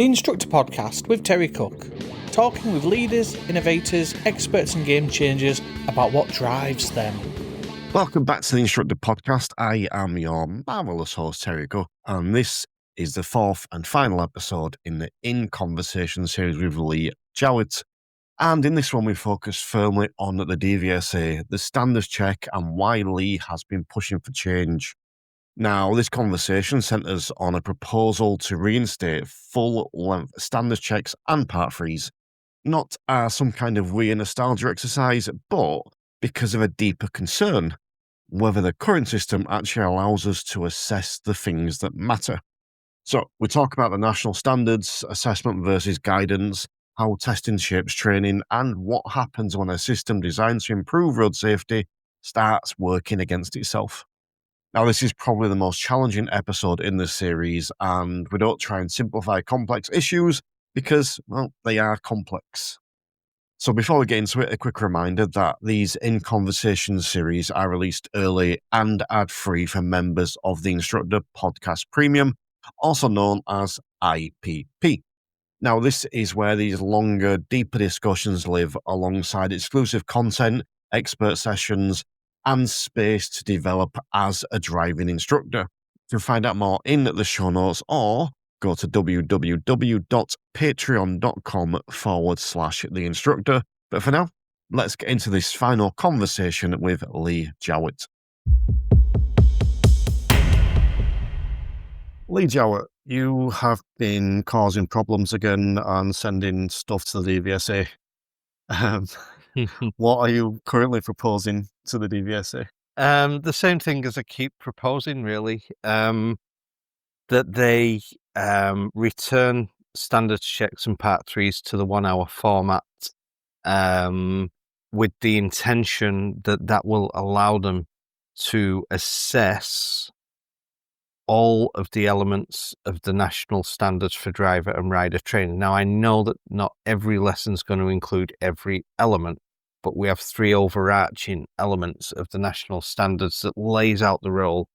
The Instructor Podcast with Terry Cook, talking with leaders, innovators, experts and game changers about what drives them. Welcome back to the Instructor Podcast. I am your marvellous host, Terry Cook, and this is the fourth and final episode in the In Conversation series with Lee Jowett. And in this one, we focus firmly on the DVSA, the standards check, and why Lee has been pushing for change. Now, this conversation centres on a proposal to reinstate full-length standards checks and Part 3s, not as some kind of weird nostalgia exercise, but because of a deeper concern, whether the current system actually allows us to assess the things that matter. So we talk about the national standards, assessment versus guidance, how testing shapes training, and what happens when a system designed to improve road safety starts working against itself. Now, this is probably the most challenging episode in this series, and we don't try and simplify complex issues because, well, they are complex. So before we get into it, a quick reminder that these In Conversation series are released early and ad-free for members of the Instructor Podcast Premium, also known as IPP. Now, this is where these longer, deeper discussions live alongside exclusive content, expert sessions, and space to develop as a driving instructor. You can find out more in the show notes or go to www.patreon.com/the instructor. But for now, let's get into this final conversation with Lee Jowett. Lee Jowett, you have been causing problems again and sending stuff to the DVSA. What are you currently proposing to the DVSA? The same thing as I keep proposing, really. That they return standards checks and Part 3s to the 1 hour format with the intention that that will allow them to assess all of the elements of the national standards for driver and rider training. Now, I know that not every lesson is going to include every element, but we have 3 overarching elements of the national standards that lays out the role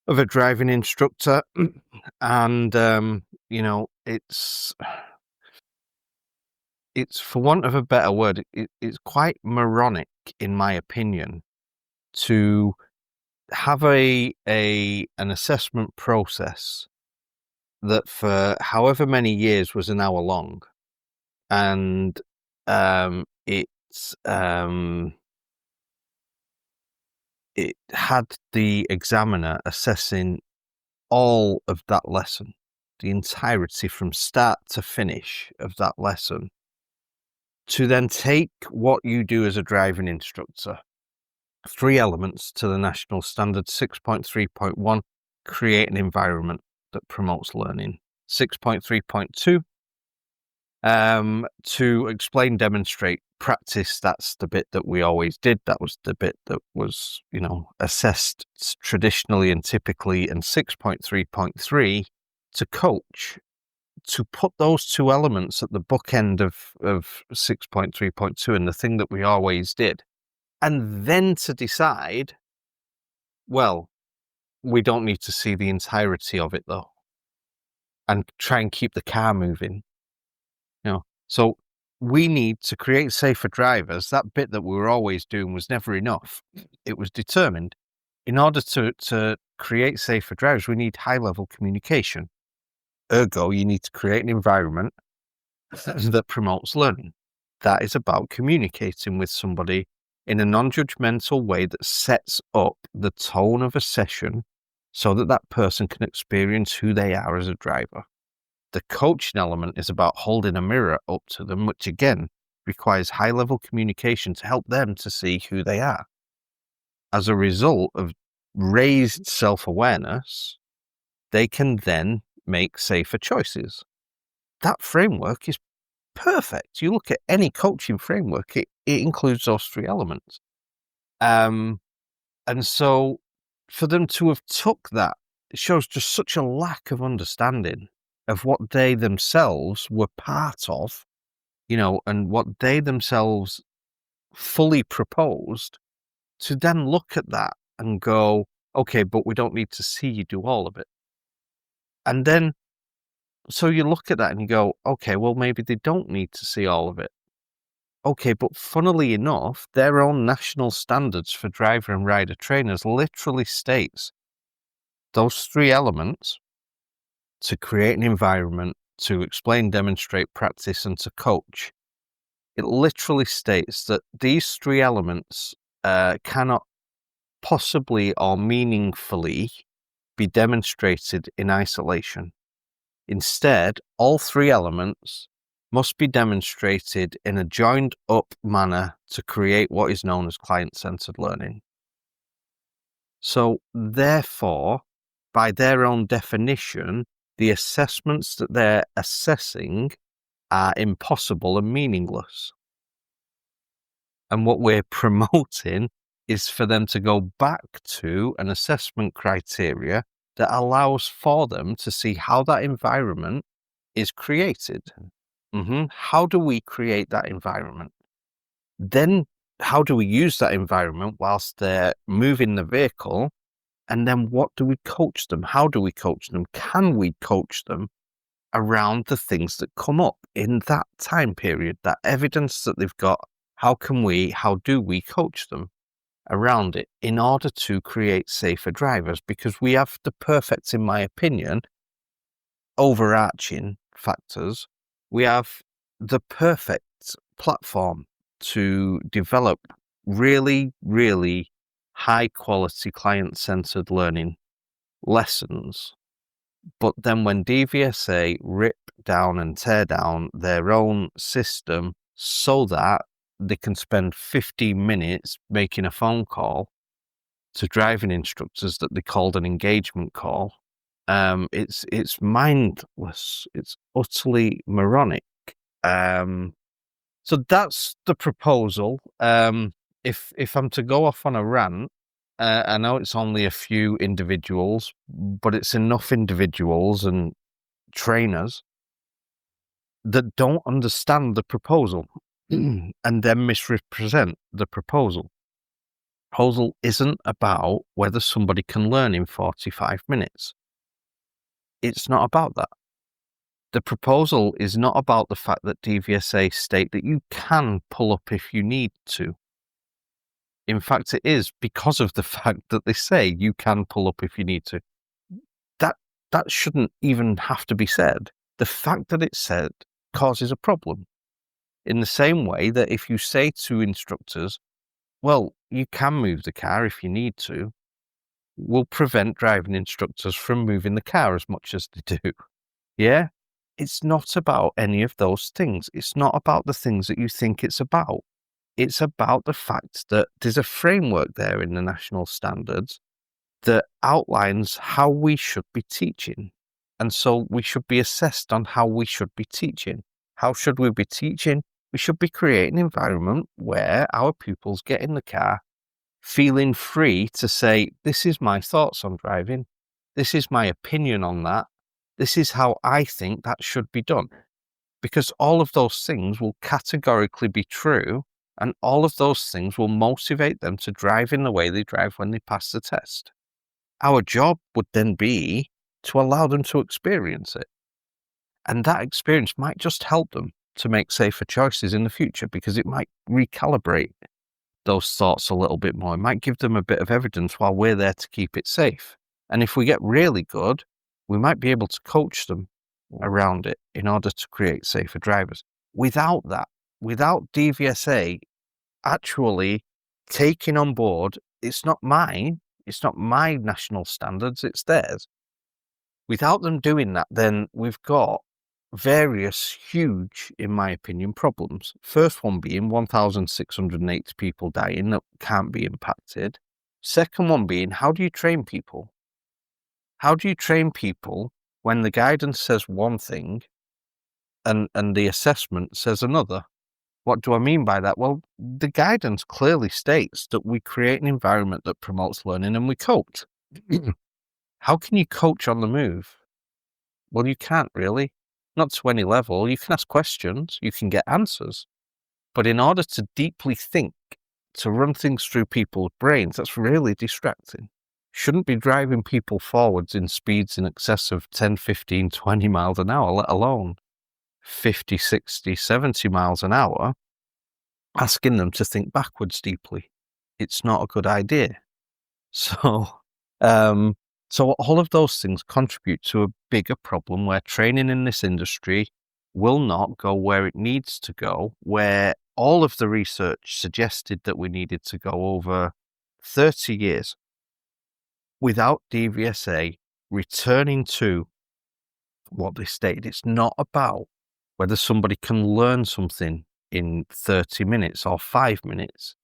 of a driving instructor. And, it's for want of a better word, it's quite moronic, in my opinion, to have an assessment process that for however many years was an hour long, and it had the examiner assessing all of that lesson, the entirety from start to finish of that lesson, to then take what you do as a driving instructor, 3 elements to the national standard, 6.3.1, create an environment that promotes learning, 6.3.2, to explain, demonstrate, practice. That's the bit that we always did. That was the bit that was, assessed traditionally and typically, and 6.3.3 to coach, to put those 2 elements at the bookend of 6.3.2 and the thing that we always did. And then to decide, well, we don't need to see the entirety of it though, and try and keep the car moving. So we need to create safer drivers. That bit that we were always doing was never enough. It was determined. In order to create safer drivers, we need high-level communication. Ergo, you need to create an environment that promotes learning. That is about communicating with somebody in a non-judgmental way that sets up the tone of a session so that that person can experience who they are as a driver. The coaching element is about holding a mirror up to them, which again requires high-level communication to help them to see who they are. As a result of raised self-awareness, they can then make safer choices. That framework is perfect. You look at any coaching framework, it includes those 3 elements. And so for them to have took that, it shows just such a lack of understanding of what they themselves were part of, and what they themselves fully proposed, to then look at that and go, okay, but we don't need to see you do all of it. And then So you look at that and you go, okay, well, maybe they don't need to see all of it. Okay, but funnily enough, their own national standards for driver and rider trainers literally states those 3 elements: to create an environment, to explain, demonstrate, practice, and to coach. It literally states that these 3 elements cannot possibly or meaningfully be demonstrated in isolation. Instead, all 3 elements must be demonstrated in a joined up manner to create what is known as client-centered learning. So therefore, by their own definition, the assessments that they're assessing are impossible and meaningless. And what we're promoting is for them to go back to an assessment criteria that allows for them to see how that environment is created. How do we create that environment? Then how do we use that environment whilst they're moving the vehicle? And then what do we coach them? How do we coach them? Can we coach them around the things that come up in that time period, that evidence that they've got? How do we coach them around it in order to create safer drivers? Because we have the perfect, in my opinion, overarching factors. We have the perfect platform to develop really, really high quality client-centered learning lessons. But then when DVSA rip down and tear down their own system so that they can spend 15 minutes making a phone call to driving instructors that they called an engagement call, it's mindless. It's utterly moronic. So that's the proposal. If I'm to go off on a rant, I know it's only a few individuals, but it's enough individuals and trainers that don't understand the proposal and then misrepresent the proposal. Proposal isn't about whether somebody can learn in 45 minutes. It's not about that. The proposal is not about the fact that DVSA state that you can pull up if you need to. In fact, it is because of the fact that they say you can pull up if you need to. That shouldn't even have to be said. The fact that it's said causes a problem. In the same way that if you say to instructors, well, you can move the car if you need to, will prevent driving instructors from moving the car as much as they do. Yeah? It's not about any of those things. It's not about the things that you think it's about. It's about the fact that there's a framework there in the national standards that outlines how we should be teaching. And so we should be assessed on how we should be teaching. How should we be teaching? We should be creating an environment where our pupils get in the car feeling free to say, this is my thoughts on driving. This is my opinion on that. This is how I think that should be done. Because all of those things will categorically be true, and all of those things will motivate them to drive in the way they drive when they pass the test. Our job would then be to allow them to experience it. And that experience might just help them to make safer choices in the future, because it might recalibrate those thoughts a little bit more. It might give them a bit of evidence while we're there to keep it safe. And if we get really good, we might be able to coach them around it in order to create safer drivers. Without that, without DVSA actually taking on board, it's not my national standards, it's theirs. Without them doing that, then we've got various huge, in my opinion, problems. First one being 1,680 people dying that can't be impacted. Second one being, how do you train people? How do you train people when the guidance says one thing and the assessment says another? What do I mean by that? Well, the guidance clearly states that we create an environment that promotes learning and we coach. How can you coach on the move? Well, you can't really. Not to any level. You can ask questions, you can get answers. But in order to deeply think, to run things through people's brains, that's really distracting. shouldn't be driving people forwards in speeds in excess of 10, 15, 20 miles an hour, let alone 50, 60, 70 miles an hour, asking them to think backwards deeply. It's not a good idea. So, so all of those things contribute to a bigger problem where training in this industry will not go where it needs to go, where all of the research suggested that we needed to go over 30 years without DVSA returning to what they stated. It's not about whether somebody can learn something in 30 minutes or 5 minutes.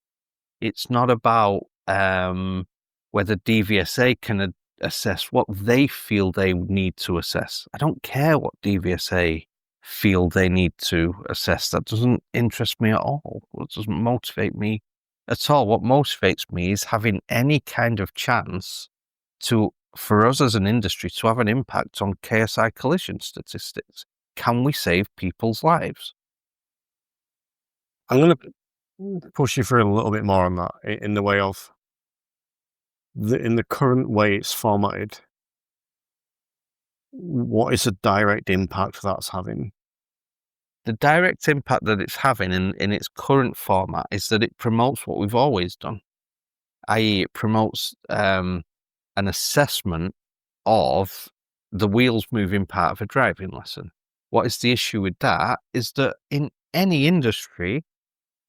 It's not about whether DVSA can assess what they feel they need to assess. I don't care what DVSA feel they need to assess. That doesn't interest me at all. It doesn't motivate me at all. What motivates me is having any kind of chance for us as an industry to have an impact on KSI collision statistics. Can we save people's lives? I'm going to push you through a little bit more on that in the way of in the current way it's formatted. What is the direct impact that's having? The direct impact that it's having in its current format is that it promotes what we've always done, i.e. it promotes an assessment of the wheels moving part of a driving lesson. What is the issue with that is that in any industry,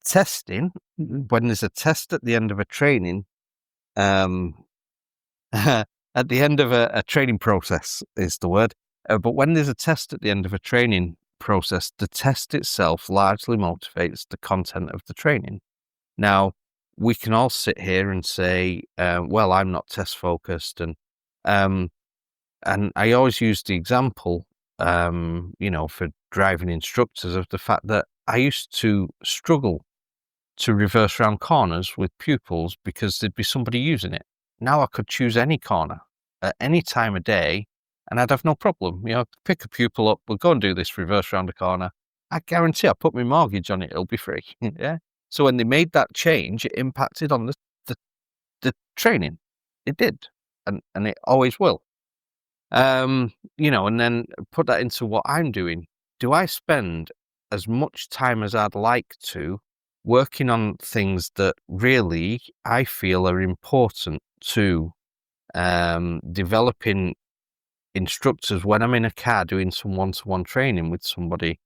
testing, when there's a test at the end of a training, at the end of a training process is the word, but when there's a test at the end of a training process, the test itself largely motivates the content of the training. Now, we can all sit here and say, well, I'm not test focused, and I always use the example, for driving instructors of the fact that I used to struggle to reverse round corners with pupils because there'd be somebody using it. Now I could choose any corner at any time of day and I'd have no problem. Pick a pupil up, we'll go and do this reverse round a corner. I guarantee I put my mortgage on it, it'll be free. Yeah. So when they made that change, it impacted on the training. It did. And it always will. And then put that into what I'm doing. Do I spend as much time as I'd like to working on things that really I feel are important to developing instructors when I'm in a car doing some one-to-one training with somebody?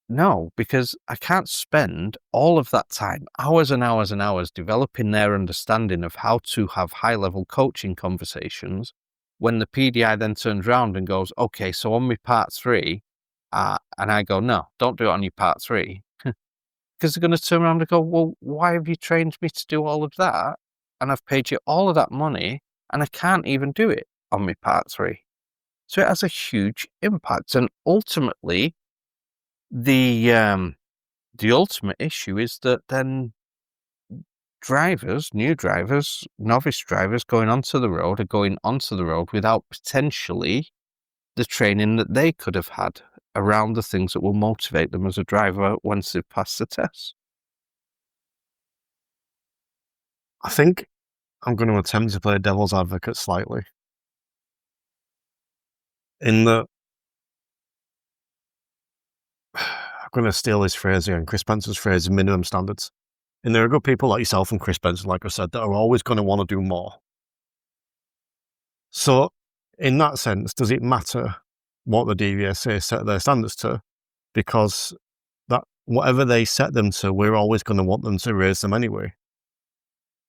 No, because I can't spend all of that time, hours and hours and hours, developing their understanding of how to have high-level coaching conversations when the PDI then turns around and goes, okay, so on my part 3, and I go, no, don't do it on your part 3. Because they're going to turn around and go, well, why have you trained me to do all of that? And I've paid you all of that money and I can't even do it on my part 3. So it has a huge impact. And ultimately, the ultimate issue is that then new drivers, novice drivers going onto the road are going onto the road without potentially the training that they could have had around the things that will motivate them as a driver once they've passed the test. I think I'm going to attempt to play devil's advocate slightly. In that, I'm going to steal his phrase here, and Chris Spencer's phrase, minimum standards. And there are good people like yourself and Chris Spencer, like I said, that are always going to want to do more. So, in that sense, does it matter what the DVSA set their standards to? Because that whatever they set them to, we're always going to want them to raise them anyway.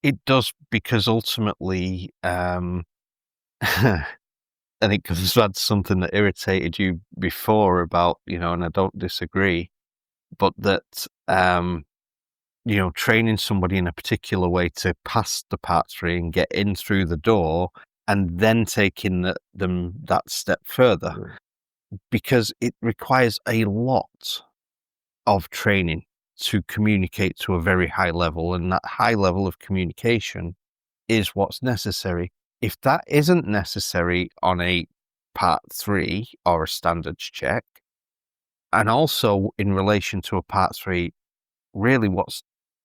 It does, because ultimately, and it comes back to something that irritated you before about, and I don't disagree, but that, training somebody in a particular way to pass the part 3 and get in through the door and then taking them that step further, because it requires a lot of training to communicate to a very high level, and that high level of communication is what's necessary. If that isn't necessary on a part 3 or a standards check, and also in relation to a part 3, really what's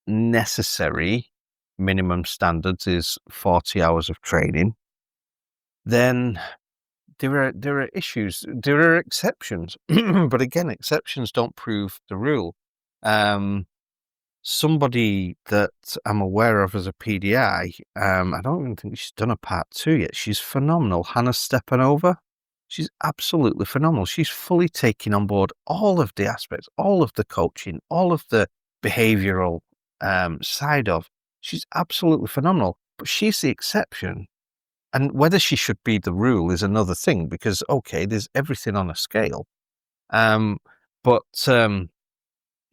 necessary minimum standards is 40 hours of training, then there are issues. There are exceptions, but again, exceptions don't prove the rule. Somebody that I'm aware of as a PDI, I don't even think she's done a part 2 yet. She's phenomenal. Hannah Stepanova. She's absolutely phenomenal. She's fully taking on board all of the aspects, all of the coaching, all of the behavioral side of. She's absolutely phenomenal, but she's the exception. And whether she should be the rule is another thing, because, okay, there's everything on a scale. But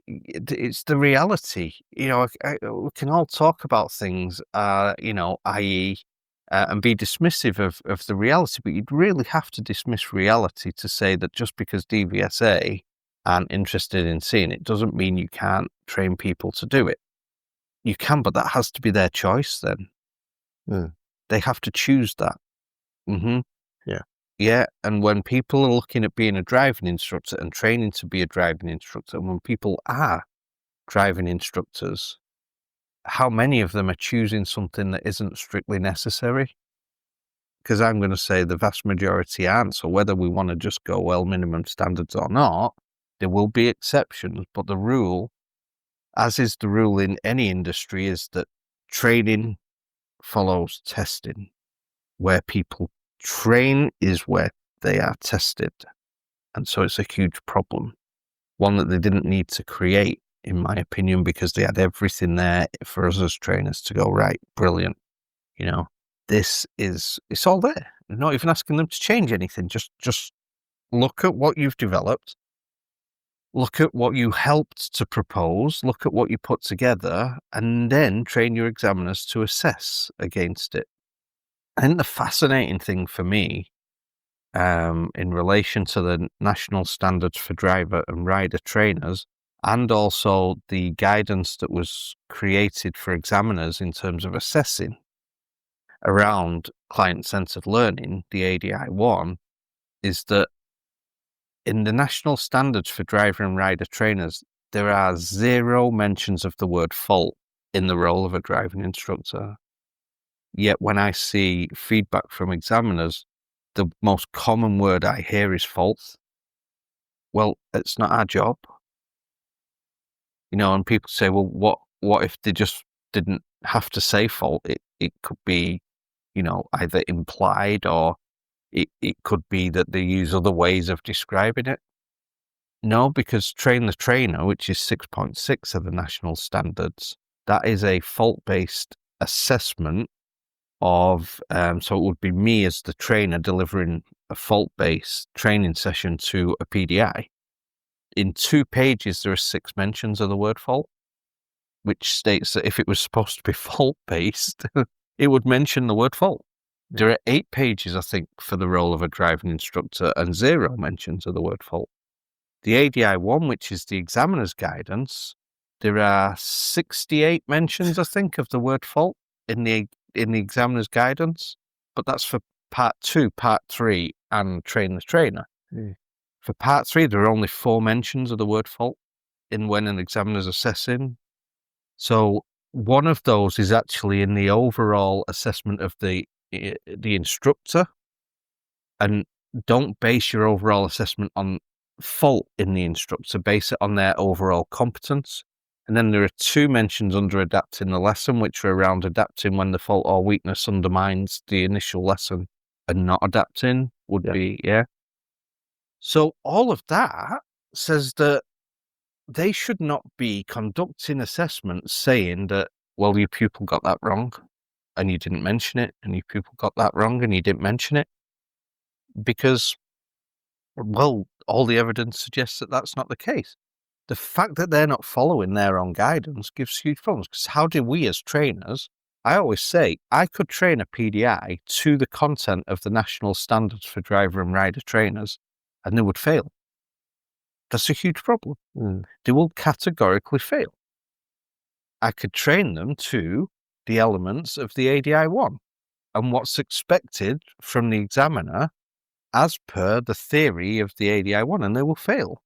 it's the reality. We can all talk about things, i.e., and be dismissive of the reality, but you'd really have to dismiss reality to say that just because DVSA aren't interested in seeing it doesn't mean you can't train people to do it. You can, but that has to be their choice then. They have to choose that. Mm-hmm. Yeah, and when people are looking at being a driving instructor and training to be a driving instructor, and when people are driving instructors, how many of them are choosing something that isn't strictly necessary? Because I'm going to say the vast majority aren't. So whether we want to just go, well, minimum standards or not, there will be exceptions. But the rule, as is the rule in any industry, is that training follows testing. Where people train is where they are tested. And so it's a huge problem. One that they didn't need to create, in my opinion, because they had everything there for us as trainers to go, right, brilliant. It's all there. You're not even asking them to change anything. Just look at what you've developed. Look at what you helped to propose. Look at what you put together, and then train your examiners to assess against it. I think the fascinating thing for me, in relation to the national standards for driver and rider trainers, and also the guidance that was created for examiners in terms of assessing around client-centered learning, the ADI-1, is that in the national standards for driver and rider trainers, there are 0 mentions of the word fault in the role of a driving instructor. Yet when I see feedback from examiners, the most common word I hear is fault. Well, it's not our job. And people say, well, what if they just didn't have to say fault? It could be, either implied, or it could be that they use other ways of describing it. No, because Train the Trainer, which is 6.6 of the national standards, that is a fault-based assessment of, so it would be me as the trainer delivering a fault-based training session to a PDI. In 2 pages, there are 6 mentions of the word fault, which states that if it was supposed to be fault-based, it would mention the word fault. There are 8 pages, I think, for the role of a driving instructor, and 0 mentions of the word fault. The ADI-1, which is the examiner's guidance, there are 68 mentions, I think, of the word fault in the examiner's guidance, but that's for part 2, part 3, and Train the Trainer. For part 3, there are only 4 mentions of the word fault when an examiner's assessing. So one of those is actually in the overall assessment of the instructor, and don't base your overall assessment on fault in the instructor, base it on their overall competence. And then there are 2 mentions under adapting the lesson, which are around adapting when the fault or weakness undermines the initial lesson, and not adapting would be. So all of that says that they should not be conducting assessments saying that, well, your pupil got that wrong and you didn't mention it, and your pupil got that wrong and you didn't mention it, because, well, all the evidence suggests that that's not the case. The fact that they're not following their own guidance gives huge problems, because how do we as trainers, I always say, I could train a PDI to the content of the national standards for driver and rider trainers, and they would fail. That's a huge problem. They will categorically fail. I could train them to the elements of the ADI-1 and what's expected from the examiner as per the theory of the ADI-1, and they will fail.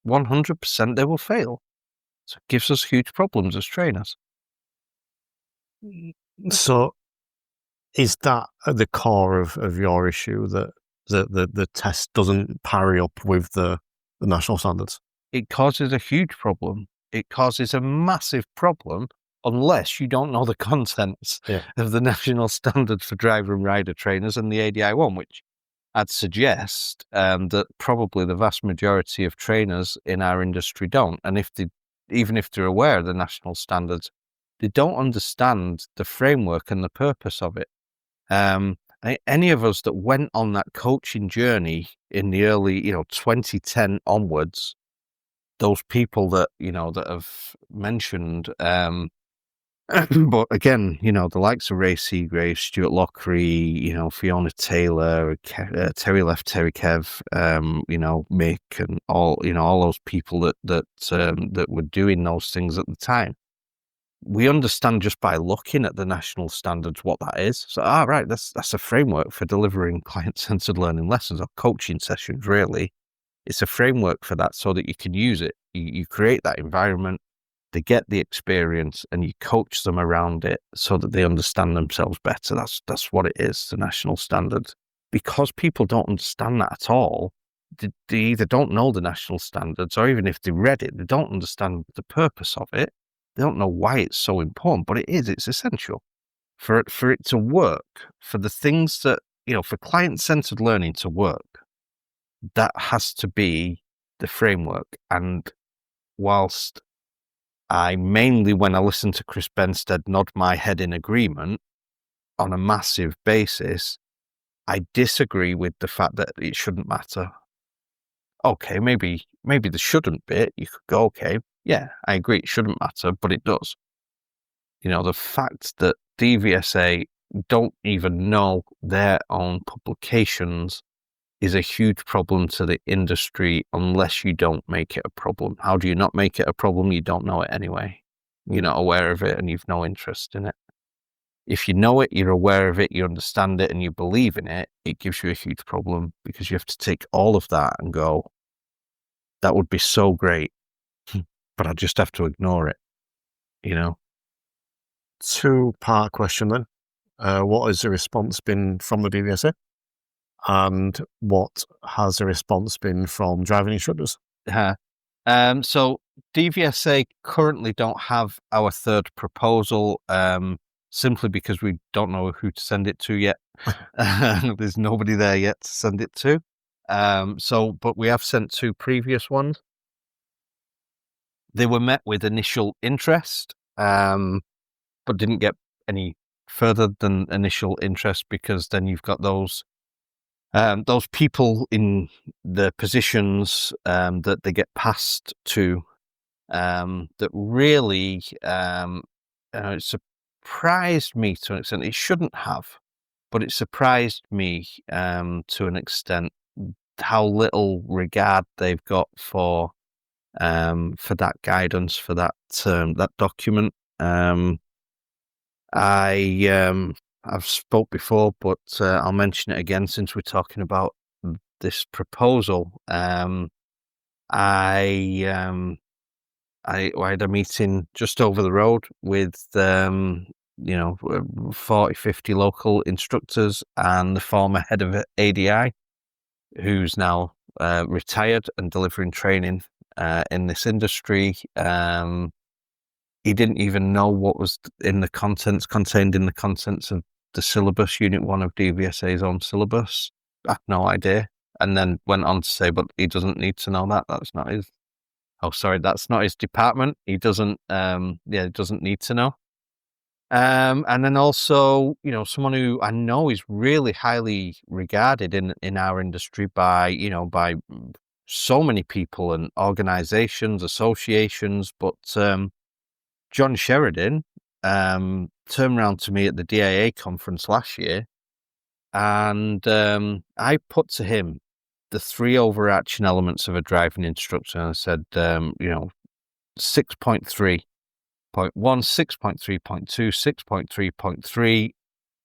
100% they will fail. So it gives us huge problems as trainers. So is that at the core of your issue, that the test doesn't parry up with the national standards? It causes a huge problem. It causes a massive problem unless you don't know the contents of the national standard for driver and rider trainers and the ADI one, which I'd suggest that probably the vast majority of trainers in our industry don't. And even if they're aware of the national standards, they don't understand the framework and the purpose of it. Any of us that went on that coaching journey in the early, 2010 onwards, those people that, that have mentioned, but again, the likes of Ray Seagrave, Stuart Lockery, Fiona Taylor, Terry Left, Terry Kev, Mick, and all those people that were doing those things at the time. We understand just by looking at the national standards what that is. So, right, that's a framework for delivering client-centered learning lessons or coaching sessions, really. It's a framework for that so that you can use it. You create that environment, they get the experience, and you coach them around it so that they understand themselves better. That's what it is, the national standard. Because people don't understand that at all, they either don't know the national standards, or even if they read it, they don't understand the purpose of it. They don't know why it's so important, but it's essential for it to work, for the things that, for client-centered learning to work. That has to be the framework. And whilst I mainly, when I listen to Chris Benstead, nod my head in agreement on a massive basis, I disagree with the fact that it shouldn't matter. Okay, maybe there shouldn't be. You could go, okay, yeah, I agree, it shouldn't matter, but it does. The fact that DVSA don't even know their own publications is a huge problem to the industry unless you don't make it a problem. How do you not make it a problem? You don't know it anyway. You're not aware of it and you've no interest in it. If you know it, you're aware of it, you understand it, and you believe in it, it gives you a huge problem because you have to take all of that and go, that would be so great, but I just have to ignore it, 2-part question then. What has the response been from the DVSA? And what has the response been from driving instructors? So DVSA currently don't have our third proposal, simply because we don't know who to send it to yet. There's nobody there yet to send it to. But we have sent 2 previous ones. They were met with initial interest, but didn't get any further than initial interest, because then you've got those people in the positions that they get passed to, that really it surprised me to an extent. It shouldn't have, but it surprised me to an extent how little regard they've got for that guidance, for that document. I've spoke before, but I'll mention it again since we're talking about this proposal. I had a meeting just over the road with 40, 50 local instructors and the former head of ADI, who's now retired and delivering training in this industry. He didn't even know what was contained in the contents of the syllabus, Unit 1 of DVSA's own syllabus. I had no idea. And then went on to say, but he doesn't need to know that. That's not his. Oh, sorry, that's not his department. He doesn't. He doesn't need to know. And then also, someone who I know is really highly regarded in our industry by so many people and organizations, associations, but John Sheridan turned around to me at the DAA conference last year, and I put to him the 3 overarching elements of a driving instructor, and I said, 6.3.1, 6.3.2, 6.3.3,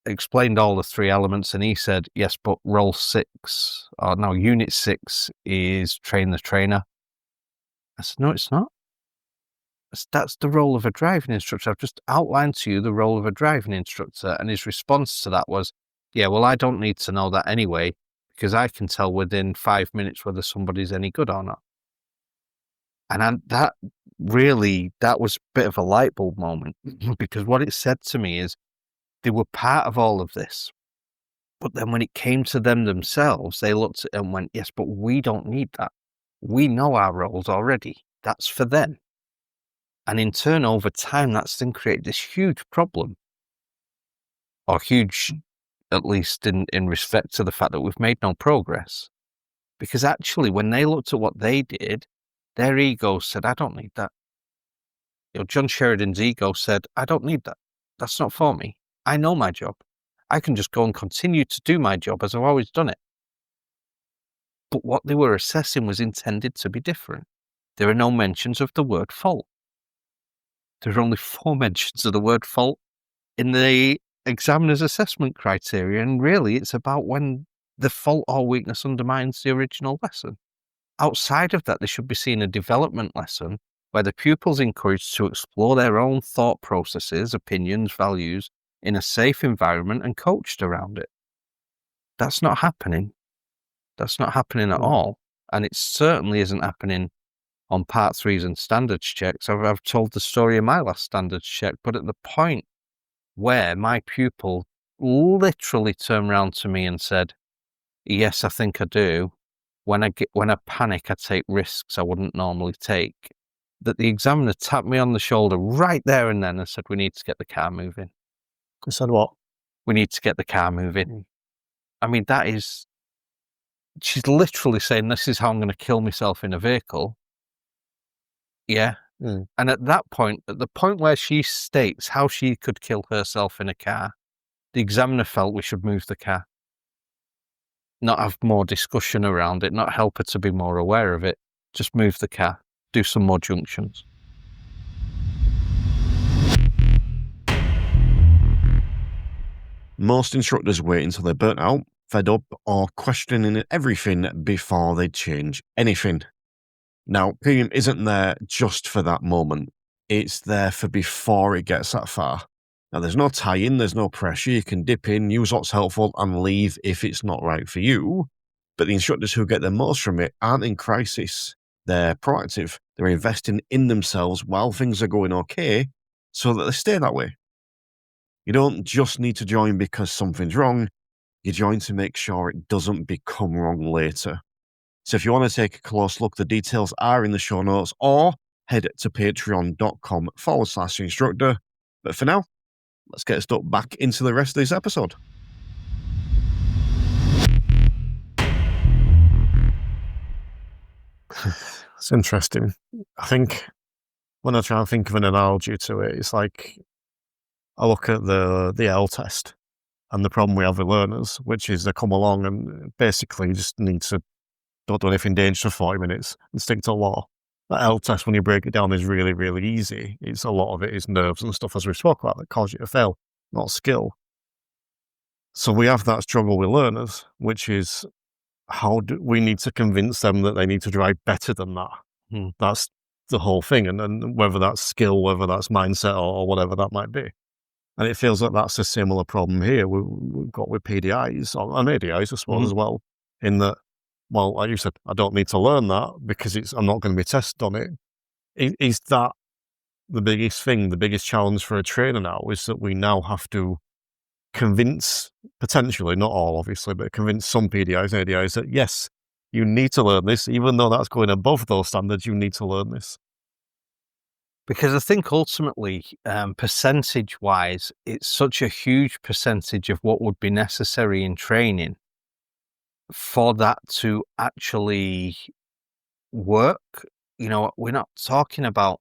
explained all the 3 elements, and he said, yes, but Unit 6 is train the trainer. I said, no, it's not. That's the role of a driving instructor. I've just outlined to you the role of a driving instructor, and his response to that was, yeah, well, I don't need to know that anyway, because I can tell within 5 minutes whether somebody's any good or not. And that was a bit of a light bulb moment, because what it said to me is they were part of all of this. But then when it came to them themselves, they looked at it and went, yes, but we don't need that. We know our roles already. That's for them. And in turn, over time, that's then created this huge problem. Or huge, at least in respect to the fact that we've made no progress. Because actually, when they looked at what they did, their ego said, I don't need that. John Sheridan's ego said, I don't need that. That's not for me. I know my job. I can just go and continue to do my job as I've always done it. But what they were assessing was intended to be different. There are no mentions of the word fault. There are only 4 mentions of the word fault in the examiner's assessment criteria, and really it's about when the fault or weakness undermines the original lesson. Outside of that, they should be seen a development lesson where the pupil's encouraged to explore their own thought processes, opinions, values in a safe environment and coached around it. That's not happening. That's not happening at all. And it certainly isn't happening on part 3s and standards checks. I've told the story in my last standards check, but at the point where my pupil literally turned around to me and said, yes, I think I do. When I panic, I take risks I wouldn't normally take. That the examiner tapped me on the shoulder right there and then and said, we need to get the car moving. I said what? We need to get the car moving. I mean, she's literally saying, this is how I'm going to kill myself in a vehicle. Yeah. And at that point, at the point where she states how she could kill herself in a car, the examiner felt we should move the car. Not have more discussion around it, not help her to be more aware of it. Just move the car, do some more junctions. Most instructors wait until they're burnt out, fed up, or questioning everything before they change anything. Now, premium isn't there just for that moment. It's there for before it gets that far. Now, there's no tie-in, there's no pressure. You can dip in, use what's helpful, and leave if it's not right for you. But the instructors who get the most from it aren't in crisis. They're proactive. They're investing in themselves while things are going okay so that they stay that way. You don't just need to join because something's wrong. You join to make sure it doesn't become wrong later. So if you want to take a close look, the details are in the show notes, or head to patreon.com/instructor. But for now, let's get stuck back into the rest of this episode. It's interesting. I think when I try and think of an analogy to it, it's like I look at the L test and the problem we have with learners, which is they come along and basically just need to don't do anything dangerous for 40 minutes and stick to law. That L test, when you break it down, is really, really easy. It's a lot of it is nerves and stuff, as we spoke about, that cause you to fail, not skill. So we have that struggle with learners, which is how do we need to convince them that they need to drive better than that? That's the whole thing. And whether that's skill, whether that's mindset or whatever that might be. And it feels like that's a similar problem here we've got with PDIs, and ADIs, I suppose, as well, in that, well, like you said, I don't need to learn that because I'm not going to be tested on it. Is that the biggest thing, the biggest challenge for a trainer now, is that we now have to convince, potentially, not all obviously, but convince some PDIs and ADIs that yes, you need to learn this, even though that's going above those standards, you need to learn this. Because I think ultimately, percentage-wise, it's such a huge percentage of what would be necessary in training for that to actually work. We're not talking about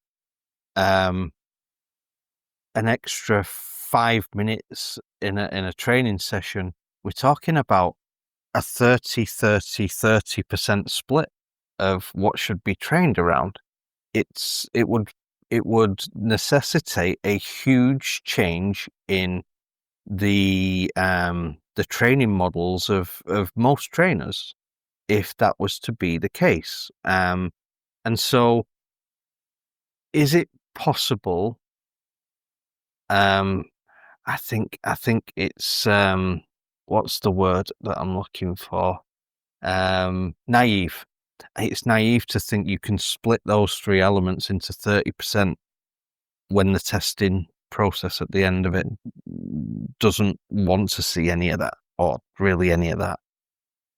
an extra 5 minutes in a training session. We're talking about a 30% split of what should be trained around. It would necessitate a huge change in the training models of most trainers if that was to be the case. And so is it possible, I think it's what's the word that I'm looking for? Naive. It's naive to think you can split those three elements into 30% when the testing process at the end of it doesn't want to see any of that, or really any of that.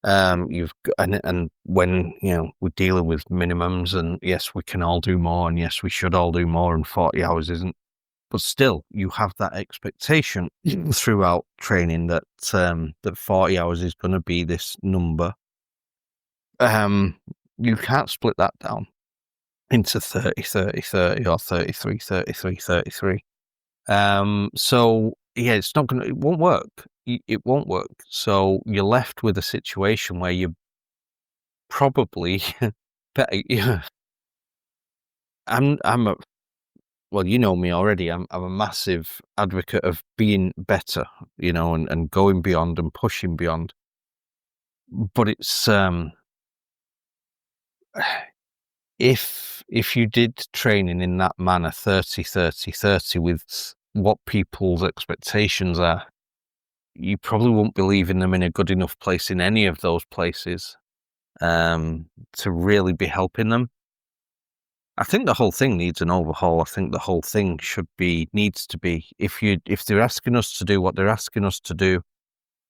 And when we're dealing with minimums, and yes, we can all do more, and yes, we should all do more, and 40 hours isn't. But still, you have that expectation throughout training that 40 hours is going to be this number. You can't split that down into 30, 30, 30, or 33, 33, 33. So yeah, it won't work. It won't work. So you're left with a situation where you probably better. Well, you know me already. I'm a massive advocate of being better, and going beyond and pushing beyond. But it's if you did training in that manner, 30, 30, 30, with what people's expectations are, you probably won't be leaving them in a good enough place in any of those places to really be helping them. I think the whole thing needs an overhaul. I think the whole thing needs to be, if they're asking us to do what they're asking us to do,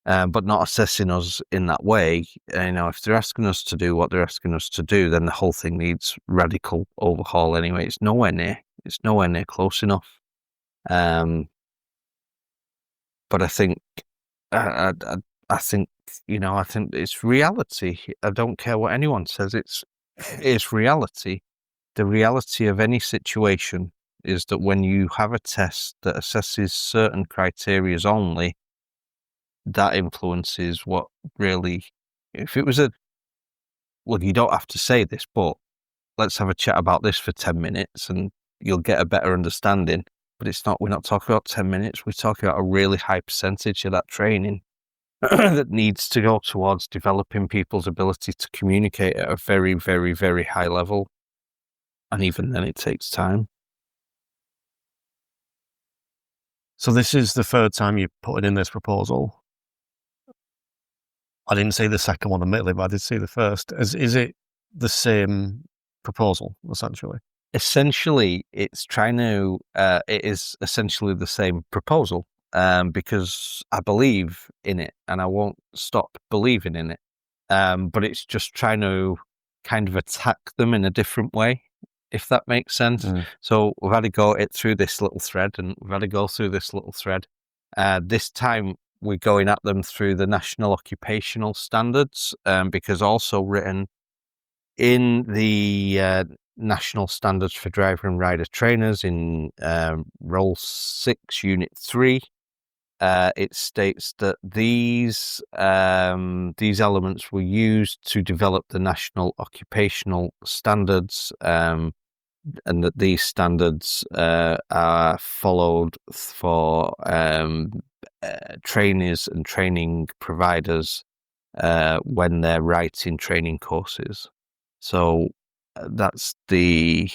but not assessing us in that way, if they're asking us to do what they're asking us to do, then the whole thing needs radical overhaul anyway. It's nowhere near close enough. But I think, I think, I think it's reality. I don't care what anyone says. It's reality. The reality of any situation is that when you have a test that assesses certain criteria only, that influences what really, if it was well, you don't have to say this, but let's have a chat about this for 10 minutes and you'll get a better understanding. But we're not talking about 10 minutes. We're talking about a really high percentage of that training that needs to go towards developing people's ability to communicate at a very, very, very high level. And even then it takes time. So this is the third time you put it in this proposal. I didn't see the second one, admittedly, but I did see the first. Is it the same proposal, essentially? Essentially, it is essentially the same proposal, because I believe in it and I won't stop believing in it. But it's just trying to kind of attack them in a different way, if that makes sense. So we've had to go through this little thread, and we've had to go through this little thread. This time we're going at them through the National Occupational Standards, because also written in the National Standards for Driver and Rider Trainers in Role 6, Unit 3, it states that these elements were used to develop the National Occupational Standards, and that these standards are followed for trainees and training providers when they're writing training courses. So that's the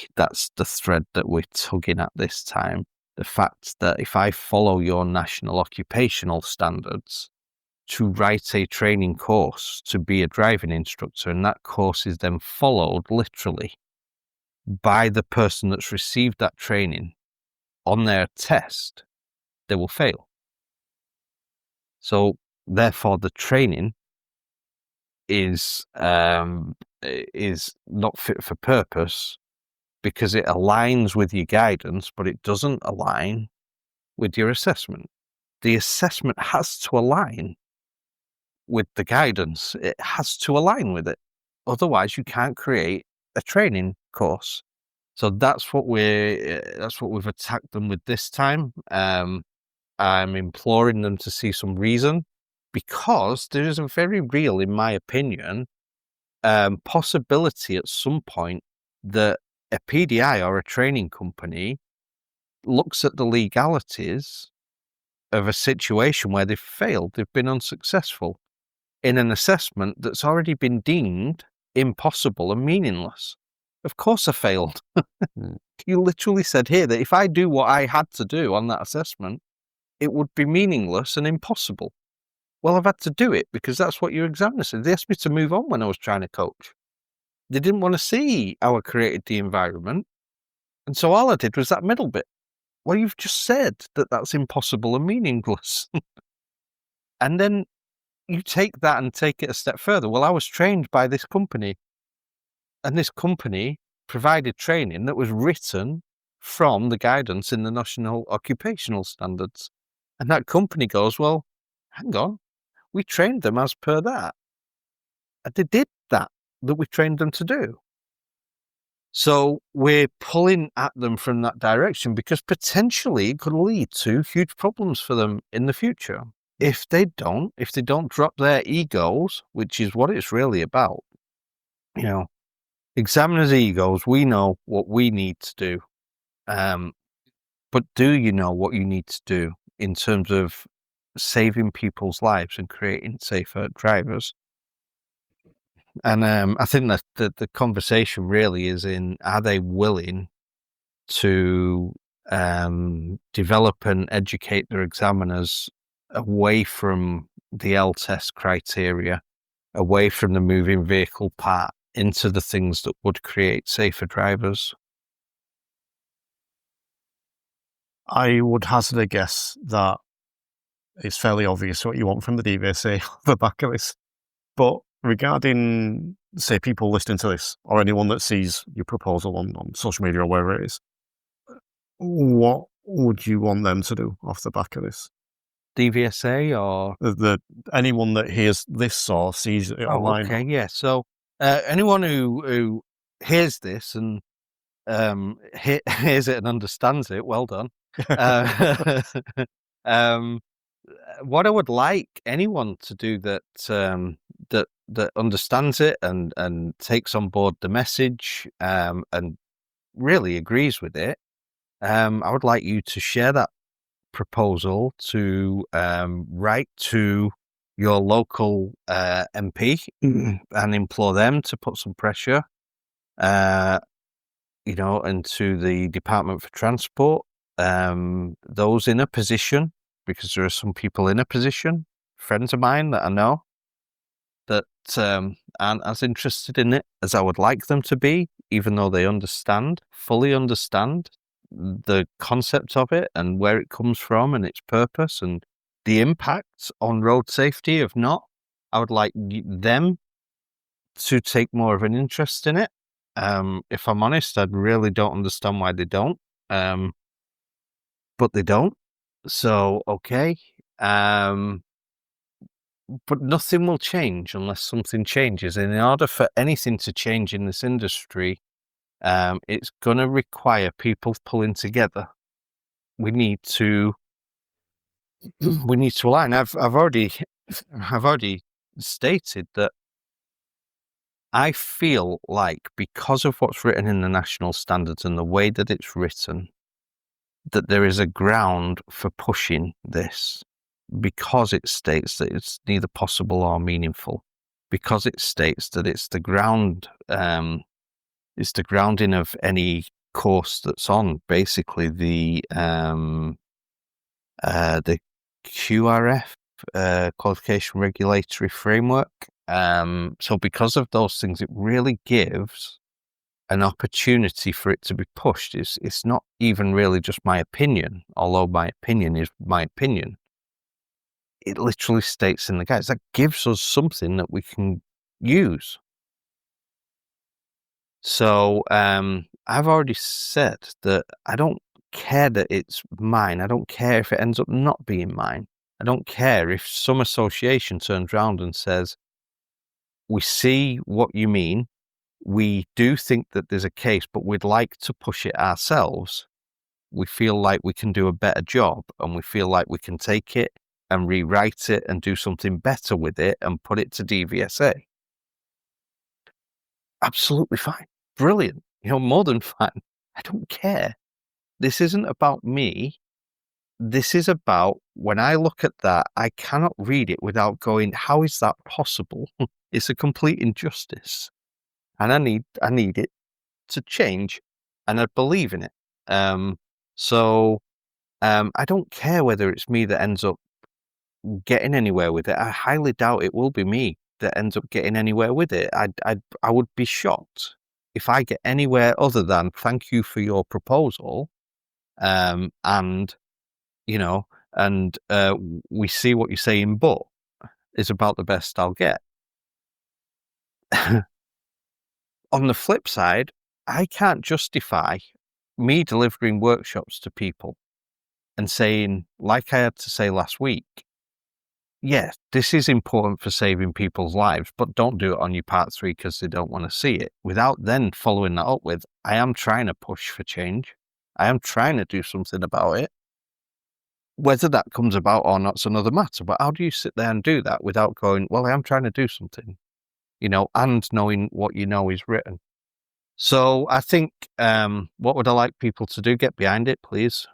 thread that we're tugging at this time. The fact that if I follow your National Occupational Standards to write a training course to be a driving instructor, and that course is then followed literally by the person that's received that training on their test, they will fail. So therefore the training is not fit for purpose, because it aligns with your guidance, but it doesn't align with your assessment. The assessment has to align with the guidance. It has to align with it. Otherwise, you can't create a training course. So that's what we've attacked them with this time. I'm imploring them to see some reason, because there is a very real, in my opinion, possibility at some point that a PDI or a training company looks at the legalities of a situation where they've failed, they've been unsuccessful in an assessment that's already been deemed impossible and meaningless. Of course I failed. Mm. You literally said here that if I do what I had to do on that assessment, it would be meaningless and impossible. Well, I've had to do it because that's what your examiner said. They asked me to move on when I was trying to coach. They didn't want to see how I created the environment. And so all I did was that middle bit. Well, you've just said that that's impossible and meaningless. And then you take that and take it a step further. Well, I was trained by this company, and this company provided training that was written from the guidance in the National Occupational Standards. And that company goes, well, hang on, we trained them as per that. And they did that we trained them to do. So we're pulling at them from that direction because potentially it could lead to huge problems for them in the future. If they don't drop their egos, which is what it's really about, examiners' egos, we know what we need to do. But do you know what you need to do in terms of saving people's lives and creating safer drivers? And I think that the conversation really is in, are they willing to develop and educate their examiners away from the L test criteria, away from the moving vehicle part, into the things that would create safer drivers? I would hazard a guess that it's fairly obvious what you want from the DVSA on the back of this. But regarding, say, people listening to this, or anyone that sees your proposal on social media or wherever it is, what would you want them to do off the back of this? DVSA or anyone that hears this or sees it online? Okay, yeah. So anyone who hears this and hears it and understands it, well done. What I would like anyone to do that understands it and takes on board the message and really agrees with it, I would like you to share that proposal to write to your local MP and implore them to put some pressure, into the Department for Transport, those in a position, because there are some people in a position, friends of mine that I know, that aren't as interested in it as I would like them to be, even though they fully understand the concept of it and where it comes from and its purpose and the impacts on road safety. If not, I would like them to take more of an interest in it. If I'm honest, I really don't understand why they don't, but they don't. So, okay. But nothing will change unless something changes. And in order for anything to change in this industry, it's going to require people pulling together. We need to align. I've already stated that I feel like, because of what's written in the national standards and the way that it's written, that there is a ground for pushing this, because it states that it's neither possible or meaningful, because it states that it's the ground, it's the grounding of any course that's on, basically the QRF, Qualification Regulatory Framework. So because of those things, it really gives an opportunity for it to be pushed. It's not even really just my opinion, although my opinion is my opinion. It literally states in the guides that gives us something that we can use. So I've already said that I don't care that it's mine. I don't care if it ends up not being mine. I don't care if some association turns around and says, we see what you mean. We do think that there's a case, but we'd like to push it ourselves. We feel like we can do a better job, and we feel like we can take it and rewrite it and do something better with it and put it to DVSA. Absolutely fine. Brilliant. More than fine. I don't care. This isn't about me. This is about, when I look at that, I cannot read it without going, how is that possible? It's a complete injustice. And I need it to change, and I believe in it. So I don't care whether it's me that ends up getting anywhere with it. I highly doubt it will be me that ends up getting anywhere with it. I would be shocked if I get anywhere other than thank you for your proposal, and we see what you're saying, but is about the best I'll get. On the flip side, I can't justify me delivering workshops to people and saying, like I had to say last week, yeah, this is important for saving people's lives, but don't do it on your part 3 because they don't want to see it. Without then following that up with, I am trying to push for change. I am trying to do something about it. Whether that comes about or not is another matter, but how do you sit there and do that without going, well, I am trying to do something, and knowing what is written? So I think, what would I like people to do? Get behind it, please.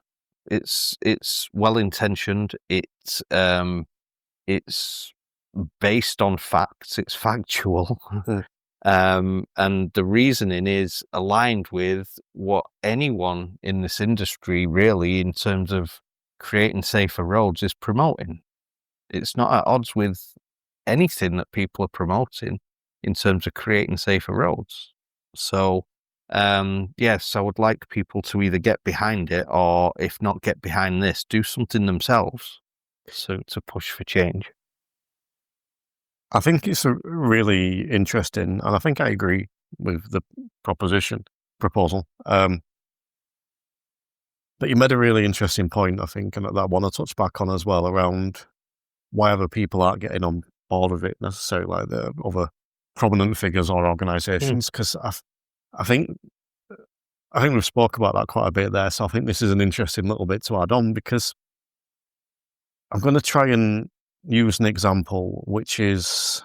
It's well-intentioned. It's based on facts. It's factual. And the reasoning is aligned with what anyone in this industry really, in terms of creating safer roads, is promoting. It's not at odds with anything that people are promoting in terms of creating safer roads. So, yes, I would like people to either get behind it, or if not get behind this, do something themselves to push for change. I think it's really interesting, and I think I agree with the proposal. But you made a really interesting point, I think, and that I want to touch back on as well, around why other people aren't getting on board with it necessarily, like the other prominent figures or organisations, because I think we've spoke about that quite a bit there, so I think this is an interesting little bit to add on, because I'm going to try and use an example, which is,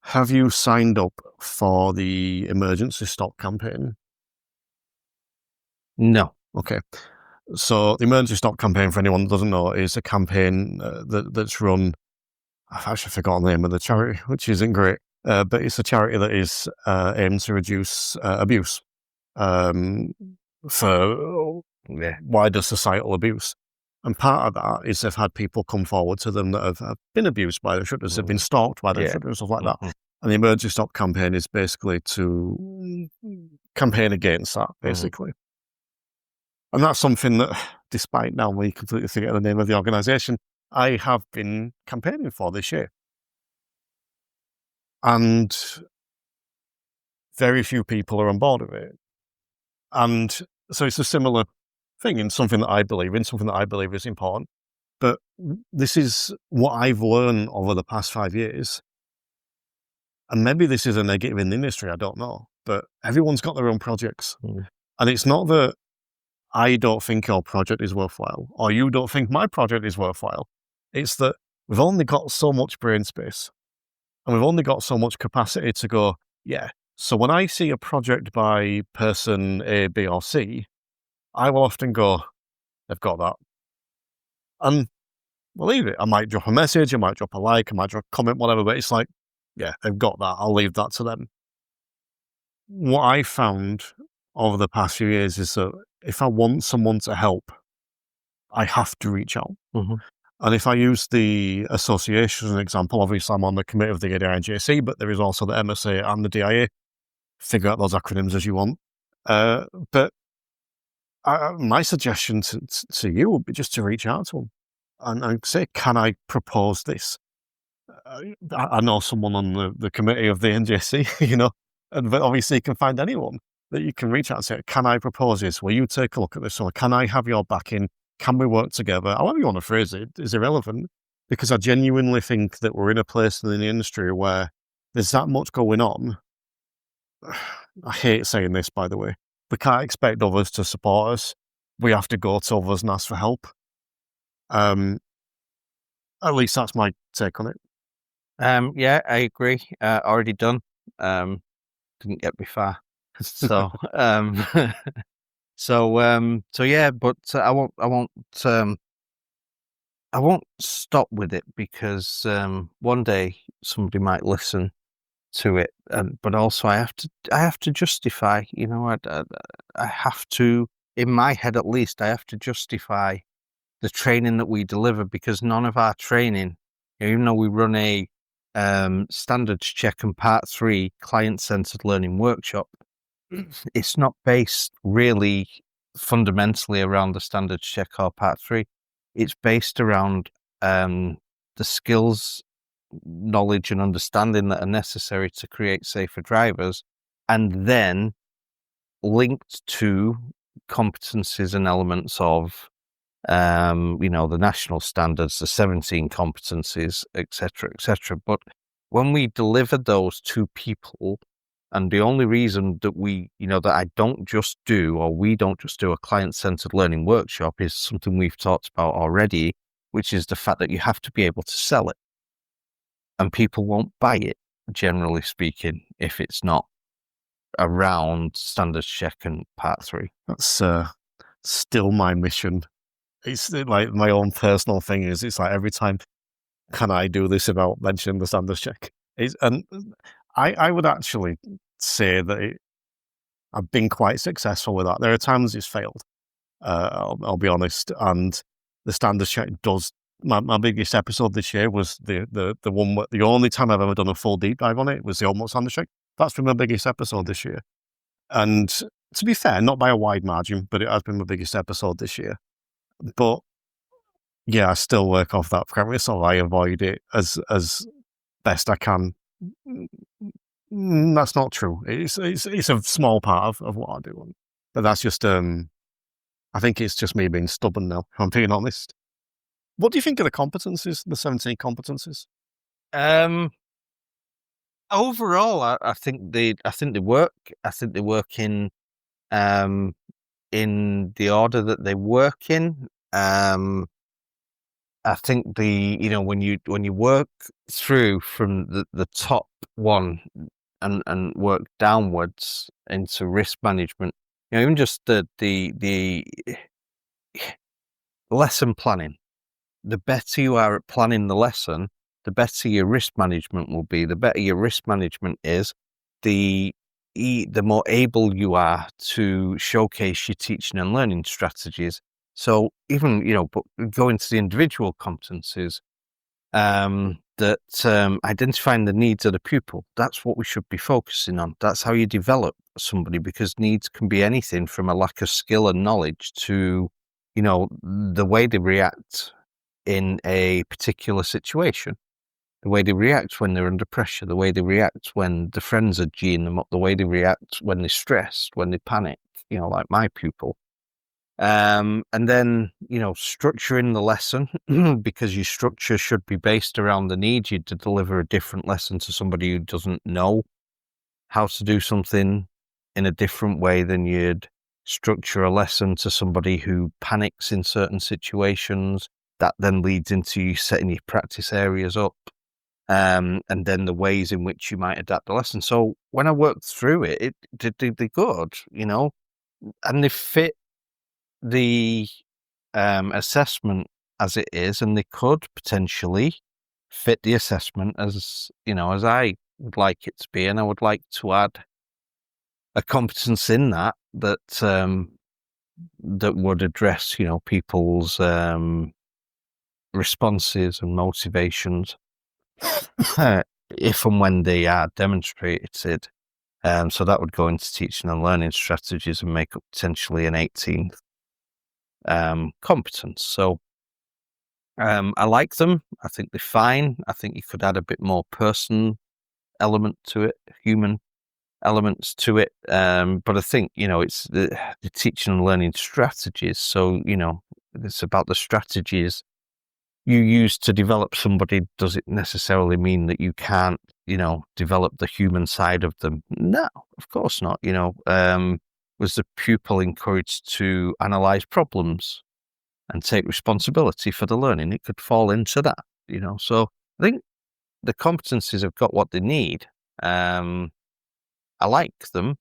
have you signed up for the emergency stop campaign? No. Okay. So the emergency stop campaign, for anyone that doesn't know, is a campaign that's run, I've actually forgotten the name of the charity, which isn't great, but it's a charity that is aimed to reduce abuse for wider societal abuse. And part of that is they've had people come forward to them that have been abused by the instructors, have been stalked by the instructors, stuff like that. And the emergency stop campaign is basically to campaign against that, basically. And that's something that, despite now we completely forget the name of the organisation, I have been campaigning for this year. And very few people are on board with it. And so it's a similar thing in something that I believe in, something that I believe is important. But this is what I've learned over the past 5 years. And maybe this is a negative in the industry, I don't know. But everyone's got their own projects. And it's not that I don't think your project is worthwhile, or you don't think my project is worthwhile. It's that we've only got so much brain space, and we've only got so much capacity to go, yeah. So when I see a project by person A, B, or C, I will often go, they've got that. And believe it, I might drop a message, I might drop a like, I might drop a comment, whatever, but it's like, yeah, they've got that. I'll leave that to them. What I found over the past few years is that if I want someone to help, I have to reach out. And if I use the association as an example, obviously I'm on the committee of the ADIJC, but there is also the MSA and the DIA. Figure out those acronyms as you want. But my suggestion to you would be just to reach out to them and say, can I propose this? I know someone on the committee of the NJC, but obviously you can find anyone that you can reach out and say, can I propose this? Will you take a look at this? Or can I have your backing? Can we work together? However you want to phrase it is irrelevant, because I genuinely think that we're in a place in the industry where there's that much going on. I hate saying this, by the way. We can't expect others to support us. We have to go to others and ask for help. At least that's my take on it. Yeah, I agree. Already done. Didn't get me far. So, so yeah, but I won't stop with it, because one day somebody might listen to it, but also I have to justify. I have to, in my head at least, I have to justify the training that we deliver, because none of our training, even though we run a standards check and part 3 client-centered learning workshop, it's not based really fundamentally around the standards check or part 3. It's based around the skills, knowledge and understanding that are necessary to create safer drivers, and then linked to competencies and elements of the national standards, the 17 competencies, etc. But when we deliver those to people, and the only reason that we don't just do a client-centered learning workshop is something we've talked about already, which is the fact that you have to be able to sell it. And people won't buy it, generally speaking, if it's not around standards check and part 3. That's still my mission. It's like my own personal thing is, it's like every time, can I do this about mentioning the standards check? And I would actually say that I've been quite successful with that. There are times it's failed, I'll be honest, and the standards check does. My biggest episode this year was the one, the only time I've ever done a full deep dive on it was the almost standards check. That's been my biggest episode this year. And to be fair, not by a wide margin, but it has been my biggest episode this year. But yeah, I still work off that premise, so I avoid it as best I can. That's not true. It's a small part of what I do, but that's just I think it's just me being stubborn now, if I'm being honest. What do you think of the competencies, the 17 competencies? Overall, I think they work. I think they work in the order that they work in. I think when you work through from the top one and work downwards into risk management, even just the lesson planning. The better you are at planning the lesson, the better your risk management will be. The better your risk management is, the more able you are to showcase your teaching and learning strategies. So even, but going to the individual competencies, that identifying the needs of the pupil, that's what we should be focusing on. That's how you develop somebody, because needs can be anything from a lack of skill and knowledge to, the way they react in a particular situation, the way they react when they're under pressure, the way they react when the friends are geeing them up, the way they react when they're stressed, when they panic, like my pupil. And then, structuring the lesson, because your structure should be based around the need you to deliver a different lesson to somebody who doesn't know how to do something in a different way than you'd structure a lesson to somebody who panics in certain situations. That then leads into you setting your practice areas up, and then the ways in which you might adapt the lesson. So when I worked through it, they're good, and they fit the assessment as it is, and they could potentially fit the assessment as I would like it to be, and I would like to add a competence in that would address people's responses and motivations if and when they are demonstrated. So that would go into teaching and learning strategies and make up potentially an 18th competence. So I like them. I think they're fine. I think you could add a bit more person element to it, human elements to it. But I think, it's the teaching and learning strategies. So, it's about the strategies you use to develop somebody. Does it necessarily mean that you can't, develop the human side of them? No, of course not. Was the pupil encouraged to analyze problems and take responsibility for the learning? It could fall into that, So I think the competencies have got what they need. I like them.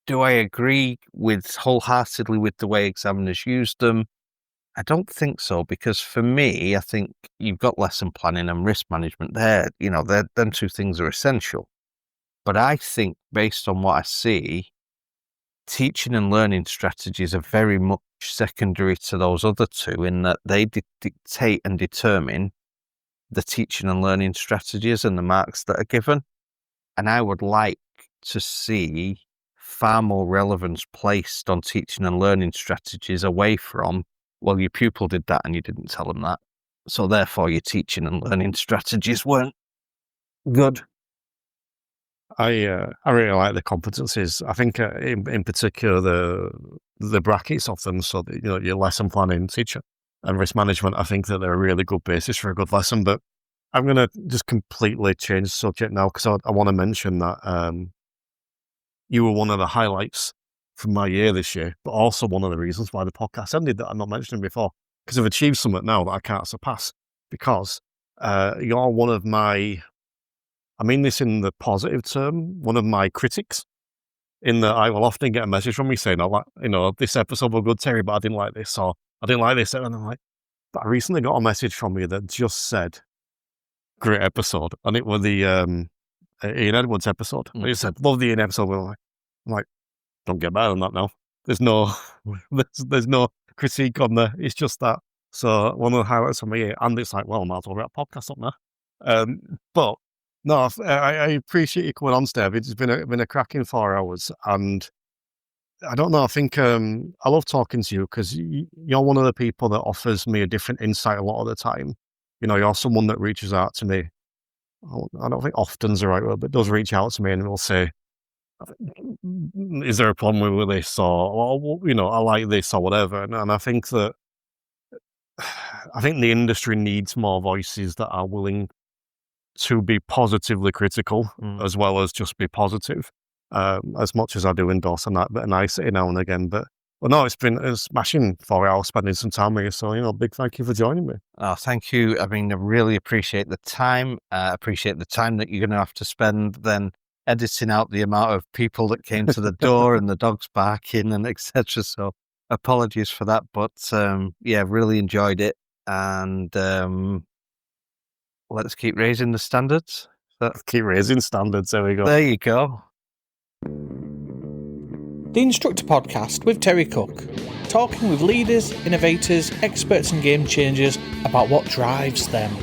Do I agree wholeheartedly with the way examiners use them? I don't think so, because for me, I think you've got lesson planning and risk management there. Them two things are essential. But I think, based on what I see, teaching and learning strategies are very much secondary to those other two, in that they dictate and determine the teaching and learning strategies and the marks that are given. And I would like to see far more relevance placed on teaching and learning strategies away from, well, your pupil did that and you didn't tell them that, so therefore your teaching and learning strategies weren't good. I really like the competencies. I think in particular the brackets of them. So that, your lesson planning, teacher, and risk management. I think that they're a really good basis for a good lesson. But I'm going to just completely change the subject now, because I want to mention that you were one of the highlights from my year this year, but also one of the reasons why the podcast ended that I'm not mentioning before, because I've achieved something now that I can't surpass. Because you're one of my, I mean this in the positive term, one of my critics, in that I will often get a message from me saying, this episode was good, Terry, but I didn't like this, or I didn't like this. And I'm like, but I recently got a message from you that just said, great episode. And it was the Ian Edwards episode. And he said, love the Ian episode. I'm like, don't get better than that now. There's no, there's no critique on there. It's just that. So one of the highlights for me, and it's like, well, I might as well wrap a podcast up now. But no, I appreciate you coming on, Steve. It's been a cracking 4 hours, and I don't know. I think I love talking to you, because you're one of the people that offers me a different insight a lot of the time. You're someone that reaches out to me. I don't think often's the right word, but does reach out to me and will say, is there a problem with this, or I like this, or whatever. And I think that the industry needs more voices that are willing to be positively critical as well as just be positive. As much as I do endorse on that bit of nicety now and again, but no, it's been a smashing 4 hours spending some time with you. So, big thank you for joining me. Oh, thank you. I mean, I really appreciate the time. Appreciate the time that you're going to have to spend then editing out the amount of people that came to the door and the dogs barking and etc. So apologies for that, but really enjoyed it, and let's keep raising the standards. Let's keep raising standards. There we go. There you go. The Instructor Podcast with Terry Cook, talking with leaders, innovators, experts and game changers about what drives them.